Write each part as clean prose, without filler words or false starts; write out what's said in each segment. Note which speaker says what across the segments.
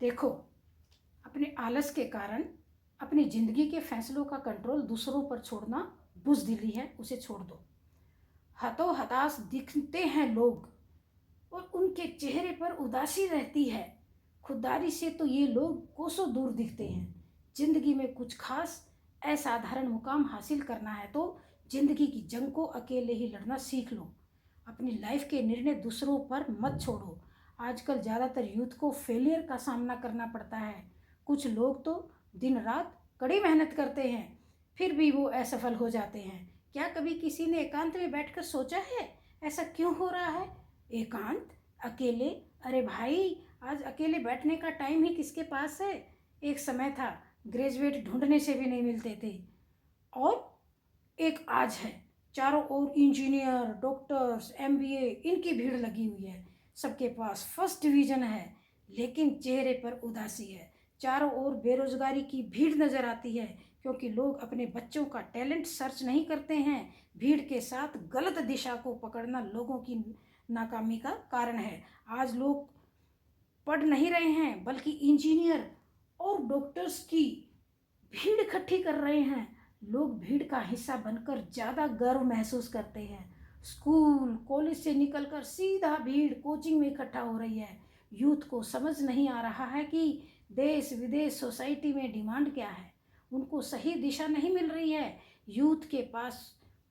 Speaker 1: देखो, अपने आलस के कारण अपनी ज़िंदगी के फैसलों का कंट्रोल दूसरों पर छोड़ना बुज़दिली है, उसे छोड़ दो। हतो हताश दिखते हैं लोग और उनके चेहरे पर उदासी रहती है। खुददारी से तो ये लोग कोसों दूर दिखते हैं। ज़िंदगी में कुछ खास असाधारण मुकाम हासिल करना है तो ज़िंदगी की जंग को अकेले ही लड़ना सीख लो। अपनी लाइफ के निर्णय दूसरों पर मत छोड़ो। आजकल ज़्यादातर यूथ को फेलियर का सामना करना पड़ता है। कुछ लोग तो दिन रात कड़ी मेहनत करते हैं, फिर भी वो असफल हो जाते हैं। क्या कभी किसी ने एकांत में बैठकर सोचा है ऐसा क्यों हो रहा है? एकांत, अकेले, अरे भाई, आज अकेले बैठने का टाइम ही किसके पास है? एक समय था ग्रेजुएट ढूंढने से भी नहीं मिलते थे, और एक आज है चारों ओर इंजीनियर, डॉक्टर्स, एमबीए, इनकी भीड़ लगी हुई है। सबके पास फर्स्ट डिवीजन है, लेकिन चेहरे पर उदासी है। चारों ओर बेरोजगारी की भीड़ नजर आती है, क्योंकि लोग अपने बच्चों का टैलेंट सर्च नहीं करते हैं। भीड़ के साथ गलत दिशा को पकड़ना लोगों की नाकामी का कारण है। आज लोग पढ़ नहीं रहे हैं, बल्कि इंजीनियर और डॉक्टर्स की भीड़ इकट्ठी कर रहे हैं। लोग भीड़ का हिस्सा बनकर ज़्यादा गर्व महसूस करते हैं। स्कूल कॉलेज से निकलकर सीधा भीड़ कोचिंग में इकट्ठा हो रही है। यूथ को समझ नहीं आ रहा है कि देश विदेश सोसाइटी में डिमांड क्या है। उनको सही दिशा नहीं मिल रही है। यूथ के पास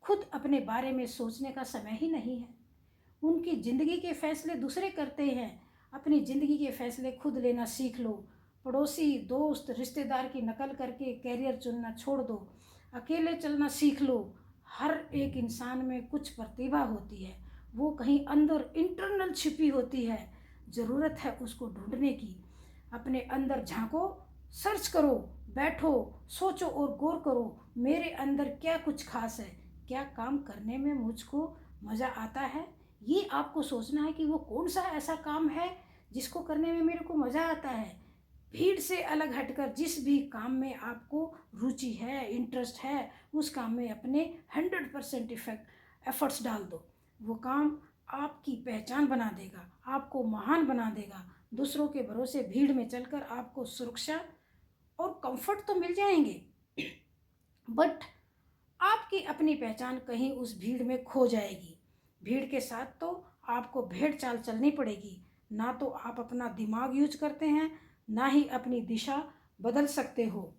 Speaker 1: खुद अपने बारे में सोचने का समय ही नहीं है। उनकी ज़िंदगी के फैसले दूसरे करते हैं। अपनी ज़िंदगी के फैसले खुद लेना सीख लो। पड़ोसी, दोस्त, रिश्तेदार की नकल करके कैरियर चुनना छोड़ दो। अकेले चलना सीख लो। हर एक इंसान में कुछ प्रतिभा होती है, वो कहीं अंदर इंटरनल छिपी होती है। ज़रूरत है उसको ढूंढने की। अपने अंदर झांको, सर्च करो, बैठो, सोचो और गौर करो, मेरे अंदर क्या कुछ खास है, क्या काम करने में मुझको मज़ा आता है। ये आपको सोचना है कि वो कौन सा ऐसा काम है जिसको करने में मेरे को मज़ा आता है। भीड़ से अलग हटकर जिस भी काम में आपको रुचि है, इंटरेस्ट है, उस काम में अपने 100% एफर्ट्स डाल दो। वो काम आपकी पहचान बना देगा, आपको महान बना देगा। दूसरों के भरोसे भीड़ में चलकर आपको सुरक्षा और कंफर्ट तो मिल जाएंगे, बट आपकी अपनी पहचान कहीं उस भीड़ में खो जाएगी। भीड़ के साथ तो आपको भेड़ चाल चलनी पड़ेगी। ना तो आप अपना दिमाग यूज करते हैं, ना ही अपनी दिशा बदल सकते हो,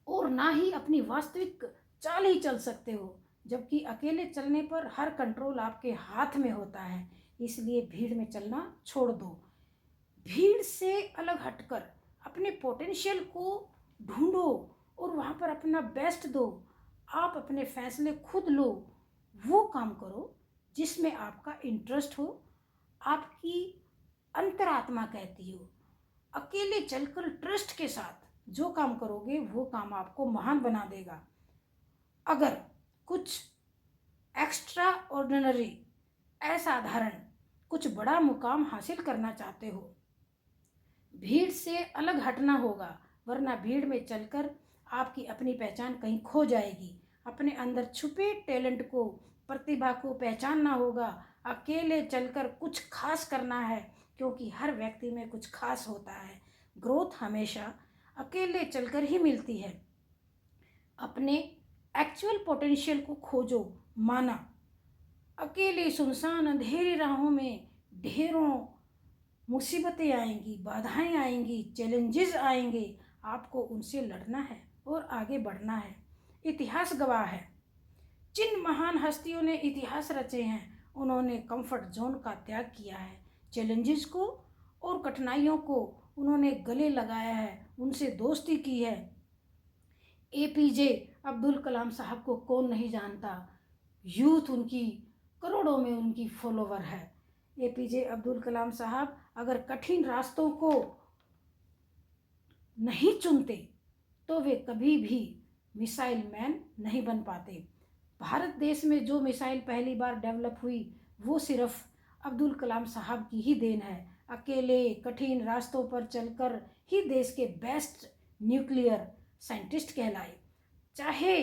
Speaker 1: और ना ही अपनी वास्तविक चाल ही चल सकते हो। जबकि अकेले चलने पर हर कंट्रोल आपके हाथ में होता है। इसलिए भीड़ में चलना छोड़ दो। भीड़ से अलग हटकर अपने पोटेंशियल को ढूंढो और वहाँ पर अपना बेस्ट दो। आप अपने फैसले खुद लो। वो काम करो जिसमें आपका इंटरेस्ट हो, आपकी अंतरात्मा कहती हो। अकेले चलकर ट्रस्ट के साथ जो काम करोगे वो काम आपको महान बना देगा। अगर कुछ एक्स्ट्रा ऑर्डिनरी, असाधारण, कुछ बड़ा मुकाम हासिल करना चाहते हो, भीड़ से अलग हटना होगा, वरना भीड़ में चलकर आपकी अपनी पहचान कहीं खो जाएगी। अपने अंदर छुपे टैलेंट को, प्रतिभा को पहचानना होगा। अकेले चलकर कुछ खास करना है, क्योंकि हर व्यक्ति में कुछ खास होता है। ग्रोथ हमेशा अकेले चलकर ही मिलती है। अपने एक्चुअल पोटेंशियल को खोजो। माना अकेले सुनसान अंधेरी राहों में ढेरों मुसीबतें आएंगी, बाधाएं आएंगी, चैलेंजेस आएंगे। आपको उनसे लड़ना है और आगे बढ़ना है। इतिहास गवाह है, जिन महान हस्तियों ने इतिहास रचे हैं उन्होंने कंफर्ट जोन का त्याग किया है। चैलेंजेस को और कठिनाइयों को उन्होंने गले लगाया है, उनसे दोस्ती की है। एपीजे अब्दुल कलाम साहब को कौन नहीं जानता। यूथ उनकी करोड़ों में उनकी फॉलोवर है। एपीजे अब्दुल कलाम साहब अगर कठिन रास्तों को नहीं चुनते तो वे कभी भी मिसाइल मैन नहीं बन पाते। भारत देश में जो मिसाइल पहली बार डेवलप हुई वो सिर्फ अब्दुल कलाम साहब की ही देन है। अकेले कठिन रास्तों पर चलकर ही देश के बेस्ट न्यूक्लियर साइंटिस्ट कहलाए। चाहे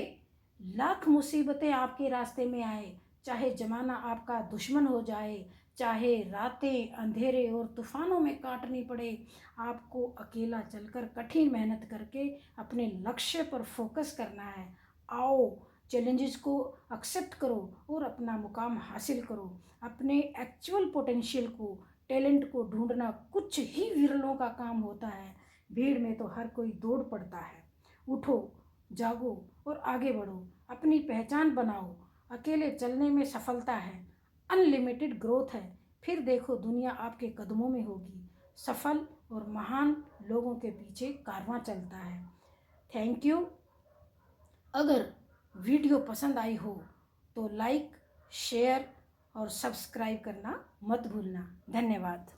Speaker 1: लाख मुसीबतें आपके रास्ते में आए, चाहे ज़माना आपका दुश्मन हो जाए, चाहे रातें अंधेरे और तूफ़ानों में काटनी पड़े, आपको अकेला चलकर कठिन मेहनत करके अपने लक्ष्य पर फोकस करना है। आओ, चैलेंजेस को एक्सेप्ट करो और अपना मुकाम हासिल करो। अपने एक्चुअल पोटेंशियल को, टैलेंट को ढूंढना कुछ ही विरलों का काम होता है। भीड़ में तो हर कोई दौड़ पड़ता है। उठो, जागो और आगे बढ़ो, अपनी पहचान बनाओ। अकेले चलने में सफलता है, अनलिमिटेड ग्रोथ है। फिर देखो दुनिया आपके कदमों में होगी। सफल और महान लोगों के पीछे कारवां चलता है। Thank you. अगर वीडियो पसंद आई हो तो लाइक, शेयर और सब्सक्राइब करना मत भूलना। धन्यवाद।